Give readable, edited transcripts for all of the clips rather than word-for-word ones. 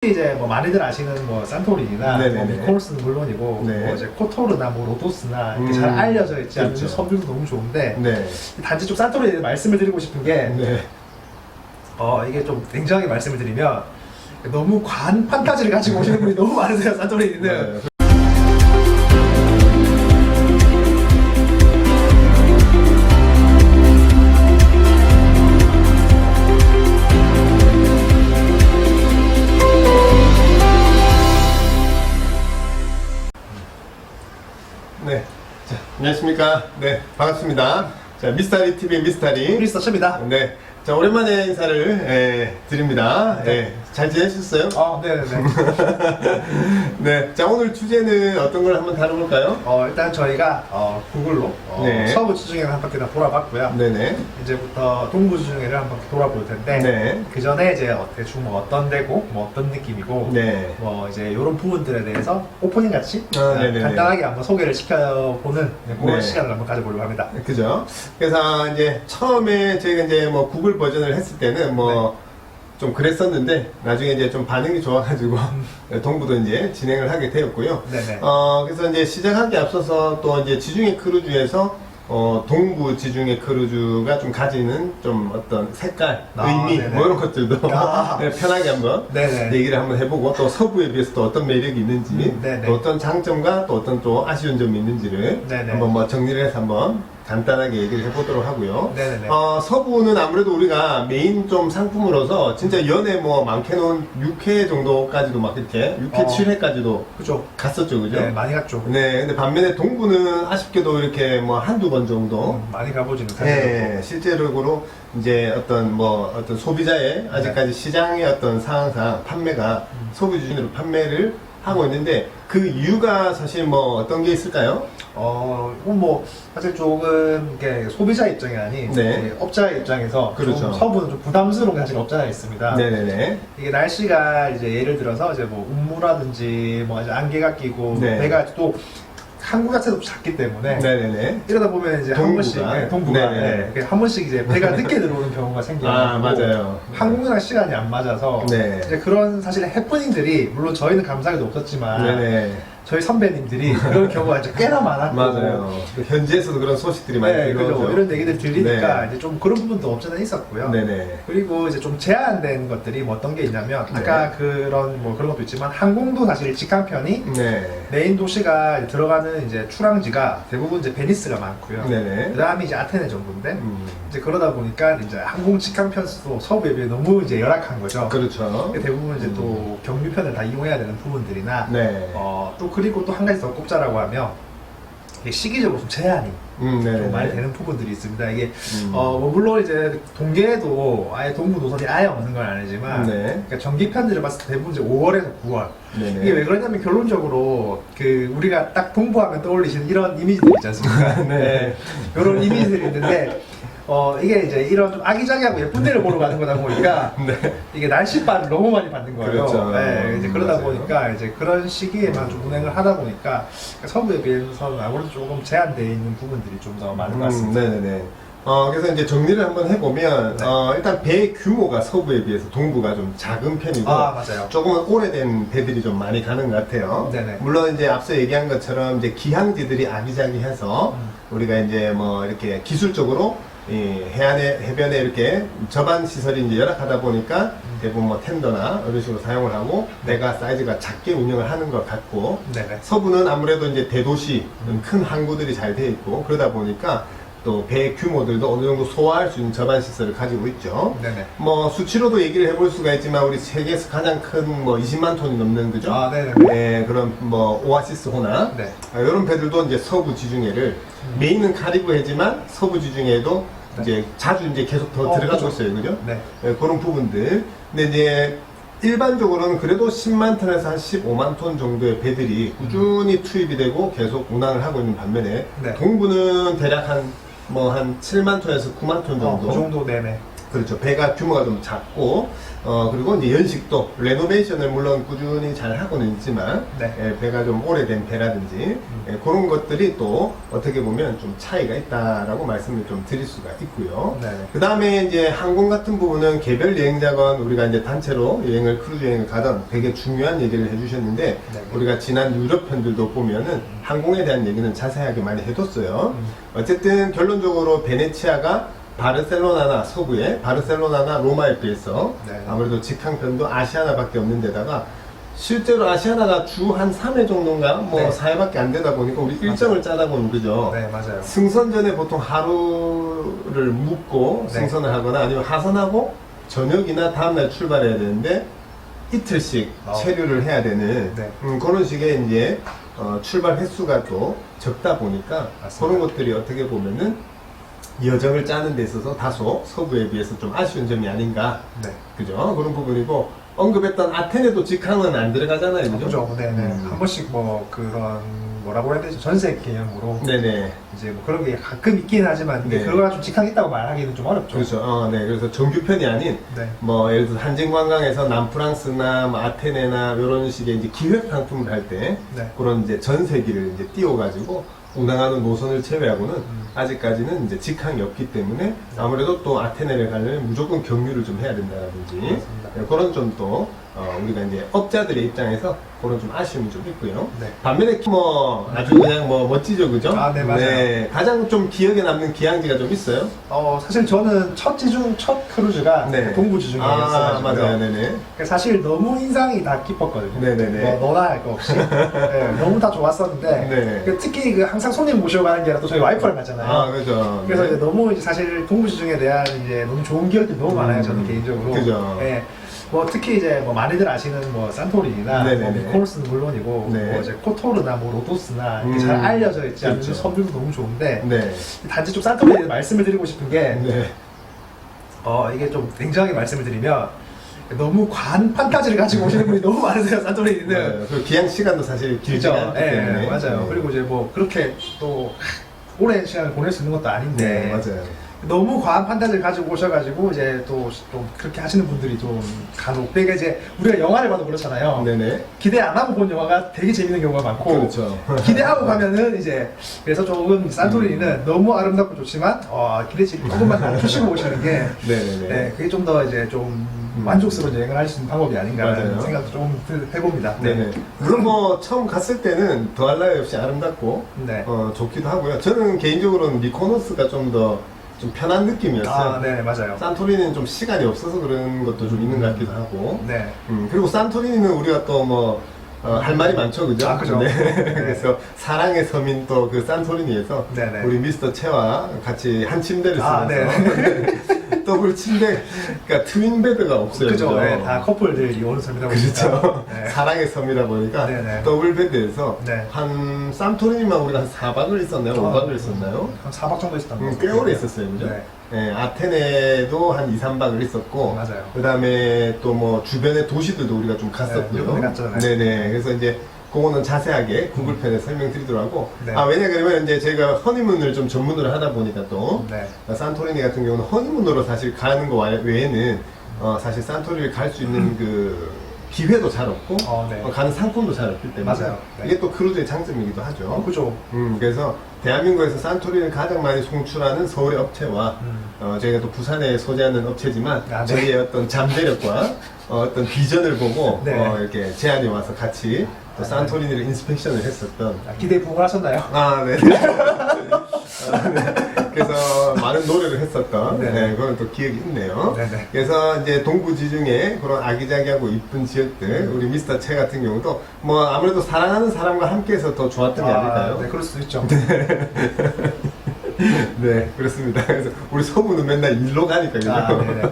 이제 뭐 많이들 아시는 뭐 산토리니나 뭐 미코노스는 물론이고 네. 뭐 이제 코토르나 뭐 로도스나 이렇게 잘 알려져 있지 않은 섬들도 너무 좋은데 네. 단지 좀 산토리니 말씀을 드리고 싶은 게 네. 이게 좀 냉정하게 말씀을 드리면 너무 과한 판타지를 가지고 오시는 분이 너무 많으세요. 산토리니는. 네. 네. 자, 안녕하십니까. 네, 반갑습니다. 자, 미스터리 TV 미스터리. 크리스터입니다. 네. 자, 오랜만에 인사를 드립니다. 네. 잘 지내셨어요? 네네네. 네. 자, 오늘 주제는 어떤 걸 한번 다뤄볼까요? 일단 저희가 구글로 네. 서부 지중해를 한 바퀴 다 돌아봤고요. 네네. 이제부터 동부 지중해를 한 바퀴 돌아볼 텐데 네. 그 전에 이제 대충 뭐 어떤 데고 뭐 어떤 느낌이고 네. 뭐 이제 이런 부분들에 대해서 오프닝 같이 네네네. 간단하게 한번 소개를 시켜보는 그런 네. 시간을 한번 가져보려고 합니다. 그죠? 그래서 이제 처음에 저희가 이제 뭐 구글 버전을 했을 때는 뭐 좀 그랬었는데 나중에 이제 좀 반응이 좋아가지고 동부도 이제 진행을 하게 되었고요. 네네. 그래서 이제 시작하기 앞서서 또 이제 지중해 크루즈에서 동부 지중해 크루즈가 좀 가지는 좀 어떤 색깔, 의미 네네. 뭐 이런 것들도 네, 편하게 한번 네네. 얘기를 한번 해보고 또 서부에 비해서 또 어떤 매력이 있는지 네네. 또 어떤 장점과 또 어떤 또 아쉬운 점이 있는지를 네네. 한번 뭐 정리를 해서 한번 간단하게 얘기를 해보도록 하고요. 네네네. 서부는 아무래도 우리가 메인 좀 상품으로서 진짜 연에 뭐 많게는 6회 정도까지도 막 이렇게 6회, 7회까지도 그죠? 갔었죠, 그죠? 네, 많이 갔죠. 네, 근데 반면에 동부는 아쉽게도 이렇게 뭐 한두 번 정도 많이 가보지는 네, 못했고. 실제적으로 이제 어떤 소비자의 아직까지 시장의 어떤 상황상 판매가 소비 기준으로 판매를 하고 있는데 그 이유가 사실 뭐 어떤 게 있을까요? 이건 뭐 사실 조금 이게 소비자 입장이 아닌 네. 이제 업자 입장에서 그렇죠. 좀 서부는 좀 부담스러운 게 사실 없잖아 있습니다. 네네네. 이게 날씨가 이제 예를 들어서 이제 뭐 운무라든지 뭐 이제 안개가 끼고 네. 배가 또 항구 자체도 작기 때문에 네네네. 이러다 보면 이제 한 번씩 동부가 네네. 한 번씩 이제 배가 늦게 들어오는 경우가 생겨요. 아, 맞아요. 한국이랑 시간이 안 맞아서 네. 이제 그런 사실 해프닝들이 물론 저희는 감사하게도 없었지만 네네. 저희 선배님들이 그런 경우가 이제 꽤나 많았고 맞아요. 현지에서도 그런 소식들이 많이 네, 들어오죠. 그죠. 이런 얘기들 들리니까 네. 이제 좀 그런 부분도 없잖아 있었고요. 네네. 그리고 이제 좀 제한된 것들이 뭐 어떤 게 있냐면 네. 아까 그런 뭐 그런 것도 있지만 항공도 사실 직항편이 네. 메인 도시가 이제 들어가는 이제 출항지가 대부분 이제 베니스가 많고요. 네네. 그다음에 이제 아테네 정도인데 이제 그러다 보니까 이제 항공 직항편 수도 서부에 비해 너무 이제 열악한 거죠. 그렇죠. 대부분 이제 또 경유편을 다 이용해야 되는 부분들이나 네. 또 그리고 또 한 가지 더 꼽자라고 하면 이게 시기적으로 좀 제한이 네네. 좀 많이 되는 부분들이 있습니다. 이게 뭐 물론 이제 동계에도 아예 동부 노선이 아예 없는 건 아니지만 네. 그러니까 정기편들을 봤을 때 대부분 이제 5월에서 9월 네네. 이게 왜 그러냐면 결론적으로 그 우리가 딱 동부하면 떠올리시는 이런 이미지들 있지 않습니까? 네. 이런 이미지들이 있는데 이게 이제 이런 좀 아기자기하고 예쁜 데를 보러 가는 거다 보니까 네. 이게 날씨바를 너무 많이 받는 거예요. 그렇죠. 네, 이제 그러다 맞아요. 보니까 이제 그런 시기에만 좀 운행을 하다 보니까 서부에 비해서는 아무래도 조금 제한되어 있는 부분들이 좀 더 많은 것 같습니다. 네네네. 그래서 이제 정리를 한번 해보면, 네. 일단 배 규모가 서부에 비해서 동부가 좀 작은 편이고, 맞아요. 조금은 오래된 배들이 좀 많이 가는 것 같아요. 네네. 물론 이제 앞서 얘기한 것처럼 이제 기항지들이 아기자기해서 우리가 이제 뭐 이렇게 기술적으로 이 해변에 이렇게 접안 시설이 이제 열악하다 보니까 대부분 뭐 텐더나 이런 식으로 사용을 하고 배가 사이즈가 작게 운영을 하는 것 같고, 네네. 서부는 아무래도 이제 대도시, 큰 항구들이 잘 되어 있고 그러다 보니까 또 배 규모들도 어느 정도 소화할 수 있는 접안 시설을 가지고 있죠. 네네. 뭐 수치로도 얘기를 해볼 수가 있지만 우리 세계에서 가장 큰 뭐 20만 톤이 넘는 그죠? 네네. 네, 그런 뭐 오아시스 호나 네. 이런 배들도 이제 서부 지중해를 메인은 카리브해지만 서부 지중해에도 이제 자주 이제 계속 더 들어가고 그렇죠. 있어요, 그죠? 네. 네, 그런 부분들. 근데 이제 일반적으로는 그래도 10만 톤에서 한 15만 톤 정도의 배들이 꾸준히 투입이 되고 계속 운항을 하고 있는 반면에 네. 동부는 대략 한 7만 톤에서 9만 톤 정도 그 정도 네네. 그렇죠. 배가 규모가 좀 작고, 그리고 이제 연식도, 레노베이션을 물론 꾸준히 잘 하고는 있지만, 네. 예, 배가 좀 오래된 배라든지, 예, 그런 것들이 또 어떻게 보면 좀 차이가 있다라고 말씀을 좀 드릴 수가 있고요. 네. 그 다음에 이제 항공 같은 부분은 개별 여행자건 우리가 이제 단체로 크루즈 여행을 가던 되게 중요한 얘기를 해주셨는데, 네. 우리가 지난 유럽 편들도 보면은 항공에 대한 얘기는 자세하게 많이 해뒀어요. 어쨌든 결론적으로 베네치아가 바르셀로나나 서부에 바르셀로나나 로마에 비해서 네. 아무래도 직항편도 아시아나밖에 없는 데다가 실제로 아시아나가 주 한 3회 정도인가 뭐 네. 4회밖에 안 되다 보니까 우리 일정을 짜다 보면 그죠. 네, 맞아요. 승선 전에 보통 하루를 묵고 네. 승선을 하거나 아니면 하선하고 저녁이나 다음날 출발해야 되는데 이틀씩 체류를 해야 되는 네. 그런 식의 이제 출발 횟수가 또 적다 보니까 맞습니다. 그런 것들이 어떻게 보면은 여정을 짜는 데 있어서 다소 서부에 비해서 좀 아쉬운 점이 아닌가. 네. 그죠? 그런 부분이고, 언급했던 아테네도 직항은 안 들어가잖아요. 그죠? 그죠. 네네. 한 번씩 뭐 그런 뭐라고 해야 되죠? 전세 개념으로 네네. 이제 뭐 그런 게 가끔 있긴 하지만 네. 그거가 좀 직항있다고 말하기는 좀 어렵죠. 그렇죠. 네. 그래서 정규편이 아닌, 네. 뭐, 예를 들어 한진관광에서 남프랑스나 뭐 아테네나 이런 식의 이제 기획 상품을 할 때, 네. 그런 이제 전세기를 이제 띄워가지고, 운항하는 노선을 제외하고는 아직까지는 이제 직항이 없기 때문에 아무래도 또 아테네를 가려면 무조건 경유를 좀 해야 된다든지 맞습니다. 그런 좀 또 우리가 이제 업자들의 입장에서 그런 좀 아쉬움이 좀 있고요. 네. 반면에 뭐 아주 그냥 뭐 멋지죠, 그죠? 아, 네, 맞아요. 가장 좀 기억에 남는 기항지가 좀 있어요. 사실 저는 첫 크루즈가 네. 동부지중해였어요. 맞아요, 네네. 사실 너무 인상이 다 깊었거든요. 네네네. 뭐 너나 할 거 없이 네, 너무 다 좋았었는데 네. 특히 그 항상 손님 모시고 가는 게 아니라 또 저희 와이프를 갔잖아요. 아, 그죠. 그래서 네. 이제 너무 이제 사실 동부지중에 대한 이제 너무 좋은 기억들이 너무 많아요. 저는 개인적으로. 그죠. 네. 뭐 특히 이제 뭐 많이들 아시는 뭐 산토리니나 네네네. 뭐 미코노스는 물론이고 네. 뭐 이제 코토르나 뭐 로도스나 이렇게 잘 알려져 있지 않은 그렇죠. 섬들도 너무 좋은데 네. 단지 좀 산토리에 대해 말씀을 드리고 싶은 게 네. 이게 좀 냉정하게 말씀을 드리면 너무 과한 판타지를 가지고 오시는 분이 너무 많으세요. 산토리니는. 네. 그 기항 시간도 사실 길지 그죠? 않기 네, 때문에. 맞아요. 그리고 이제 뭐 그렇게 또 오랜 시간을 보낼 수 있는 것도 아닌데 네, 맞아요. 너무 과한 판타지를 가지고 오셔가지고 이제 또 좀 그렇게 하시는 분들이 좀 간혹 되게 이제 우리가 영화를 봐도 그렇잖아요. 네네. 기대 안 하고 본 영화가 되게 재밌는 경우가 많고 그렇죠. 기대하고 가면은 이제 그래서 조금 산토리니는 너무 아름답고 좋지만 기대치 조금만 낮추시고 오시는 게 네네네. 네, 그게 좀 더 이제 좀 만족스러운 여행을 할 수 있는 방법이 아닌가라는 맞아요. 생각도 좀 해봅니다. 네네. 물론 뭐 처음 갔을 때는 더할 나위 없이 아름답고 네. 좋기도 하고요. 저는 개인적으로는 미코노스가 좀 더 좀 편한 느낌이었어요. 네, 맞아요. 산토리니는 좀 시간이 없어서 그런 것도 좀 있는 것 같기도 하고. 네. 그리고 산토리니는 우리가 또 뭐 할 말이 많죠, 그죠? 아, 그죠. 네. 네. 그래서 사랑의 섬인 또 그 산토리니에서 네네. 우리 미스터 채와 같이 한 침대를 쓰면서 네. 더블 침대, 그러니까 트윈 베드가 없어요. 그죠. 그죠? 네, 다 커플들이 오는 섬이다 보니까. 그렇죠. 네. 사랑의 섬이다 보니까 네네. 더블 베드에서 네. 한 산토리니만 우리가 한 4박을 있었나요? 5박을 있었나요? 한 4박 정도 있었던 것 같아요. 꽤 오래 있었어요, 그죠? 네. 네, 아테네도 한 2, 3박을 있었고, 맞아요. 그 다음에 또 뭐 주변의 도시들도 우리가 좀 갔었고요. 네, 갔잖아요. 네네. 그래서 이제 그거는 자세하게 구글편에 설명드리도록 하고, 네. 왜냐 그러면 이제 제가 허니문을 좀 전문으로 하다 보니까 또, 네. 산토리니 같은 경우는 허니문으로 사실 가는 거 외에는 사실 산토리를 갈 수 있는 그 기회도 잘 없고 네. 가는 상품도 잘 없기 때문에 맞아요. 네. 이게 또 크루즈의 장점이기도 하죠. 그죠. 그래서 대한민국에서 산토리를 가장 많이 송출하는 서울의 업체와 저희가 또 부산에 소재하는 업체지만 네. 저희의 어떤 잠재력과 어떤 비전을 보고 네. 이렇게 제안이 와서 같이 또 산토리니를 인스펙션을 했었던 기대에 부응하셨나요? 네. 그래서 많은 노력을 했었던 네네. 그런 또 기억이 있네요. 네네. 그래서 이제 동부지중해 그런 아기자기하고 이쁜 지역들 우리 미스터 채 같은 경우도 뭐 아무래도 사랑하는 사람과 함께해서 더 좋았던 게 아닐까요? 네, 그럴 수도 있죠. 네, 그렇습니다. 그래서 우리 서부는 맨날 일로 가니까 그죠? 네네.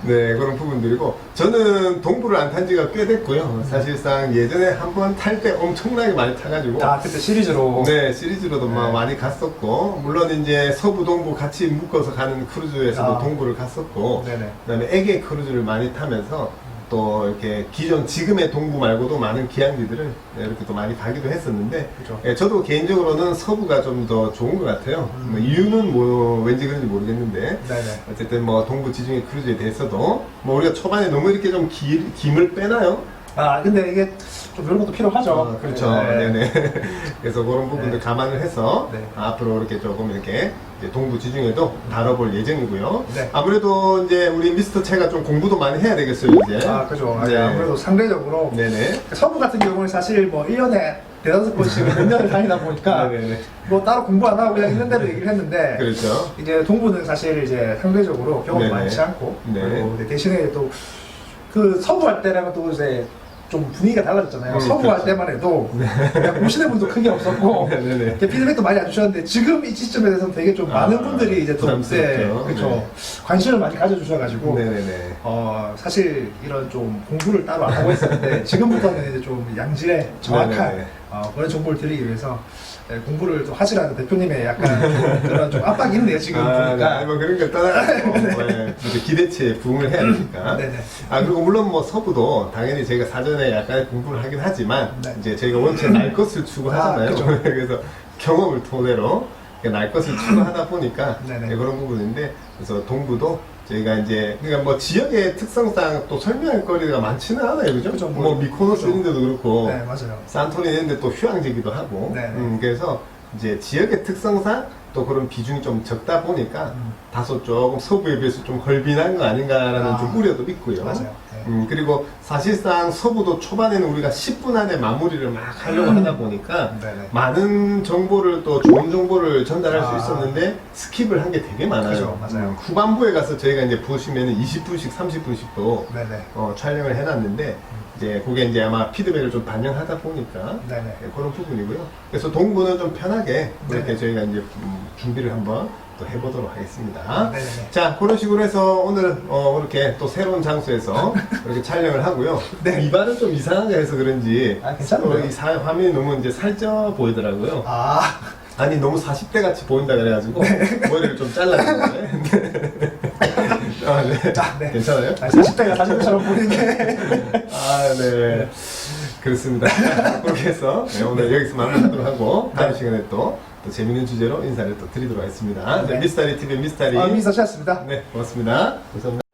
네, 그런 부분들이고 저는 동부를 안 탄 지가 꽤 됐고요. 사실상 예전에 한번 탈 때 엄청나게 많이 타가지고 그때 시리즈로. 네, 시리즈로도 막 네. 많이 갔었고 물론 이제 서부 동부 같이 묶어서 가는 크루즈에서도 동부를 갔었고 네네. 그다음에 에게 크루즈를 많이 타면서 또 이렇게 기존 지금의 동부 말고도 많은 기항지들을 이렇게 또 많이 가기도 했었는데 그죠. 예, 저도 개인적으로는 서부가 좀 더 좋은 것 같아요. 뭐 이유는 뭐 왠지 그런지 모르겠는데 네네. 어쨌든 뭐 동부 지중해 크루즈에 대해서도 뭐 우리가 초반에 너무 이렇게 좀 김을 빼나요? 아 근데 이게 좀 이런 것도 필요하죠. 그렇죠. 네. 네네. 그래서 그런 부분들 네. 감안을 해서 네. 앞으로 이렇게 조금 이렇게 이제 동부 지중해도 다뤄볼 예정이고요. 네. 아무래도 이제 우리 미스터 채가 좀 공부도 많이 해야 되겠어요, 이제. 아 그죠. 네. 아무래도 상대적으로 네네. 서부 같은 경우는 사실 뭐 1년에 대다섯 번씩 몇 년을 다니다 보니까 네네네. 뭐 따로 공부 안 하고 그냥 있는 대로 얘기를 했는데 그렇죠. 이제 동부는 사실 이제 상대적으로 경험이 네네. 많지 않고 네. 그리고 근데 대신에 또 그 서부 할 때랑은 또 이제 좀 분위기가 달라졌잖아요. 서부 할 그렇죠. 때만 해도 그냥 보시는 분도 크게 없었고 네네네. 이렇게 피드백도 많이 안 주셨는데 지금 이 시점에 대해서는 되게 좀 많은 분들이 이제 또 부담스럽죠. 그렇죠. 네. 관심을 많이 가져주셔가지고 네네네. 사실 이런 좀 공부를 따로 안 하고 있었는데 지금부터는 이제 좀 양질의 정확한 네네네. 그런 정보를 드리기 위해서 공부를 좀 하시라는 대표님의 약간 좀 그런 좀 압박이 있네요 지금 네. 보니까. 뭐 그런 거 떠나고 네. 이제 기대치에 부응을 해야 되니까. 네네. 그리고 물론 뭐 서부도 당연히 저희가 사전에 약간의 공부를 하긴 하지만 네. 이제 저희가 원체 날 것을 추구하잖아요. 그죠. 그래서 경험을 토대로 날 것을 추구하다 보니까 네네. 네, 그런 부분인데 그래서 동부도 저희가 이제 그러니까 뭐 지역의 특성상 또 설명할 거리가 많지는 않아요, 그죠? 그죠, 뭐 미코노스 그죠. 이런 데도 그렇고 네 맞아요. 산토리니 이런 데 또 휴양지기도 하고 네네. 그래서 이제 지역의 특성상 또 그런 비중이 좀 적다 보니까 다소 조금 서부에 비해서 좀 헐빈한 거 아닌가라는 좀 우려도 있고요. 맞아요. 네. 그리고 사실상 서부도 초반에는 우리가 10분 안에 마무리를 막 하려고 하다 보니까 네네. 많은 정보를 또 좋은 정보를 전달할 아. 수 있었는데 스킵을 한 게 되게 많아요. 그죠, 맞아요. 후반부에 가서 저희가 이제 보시면은 20분씩 30분씩도 네네. 촬영을 해놨는데 이제 그게 이제 아마 피드백을 좀 반영하다 보니까 네네. 네, 그런 부분이고요. 그래서 동부는 좀 편하게 이렇게 네네. 저희가 이제 준비를 한번 또 해보도록 하겠습니다. 네네. 자, 그런 식으로 해서 오늘 이렇게 또 새로운 장소에서 이렇게 촬영을 하고요. 네. 이발은 좀 이상하게 해서 그런지 괜찮아요. 이 화면이 너무 이제 살쪄 보이더라고요. 아니 너무 40대 같이 보인다 그래가지고 머리를 좀 잘랐는데. 네. 괜찮아요? 40대가 40대처럼 보이게. 네. 그렇습니다. 그렇게 해서 오늘 여기서 마무리하도록 하고 다음 시간에 또 재밌는 주제로 인사를 또 드리도록 하겠습니다. 네. 미스터리 TV 미스터리 미스터 씨였습니다. 네, 고맙습니다. 감사합니다.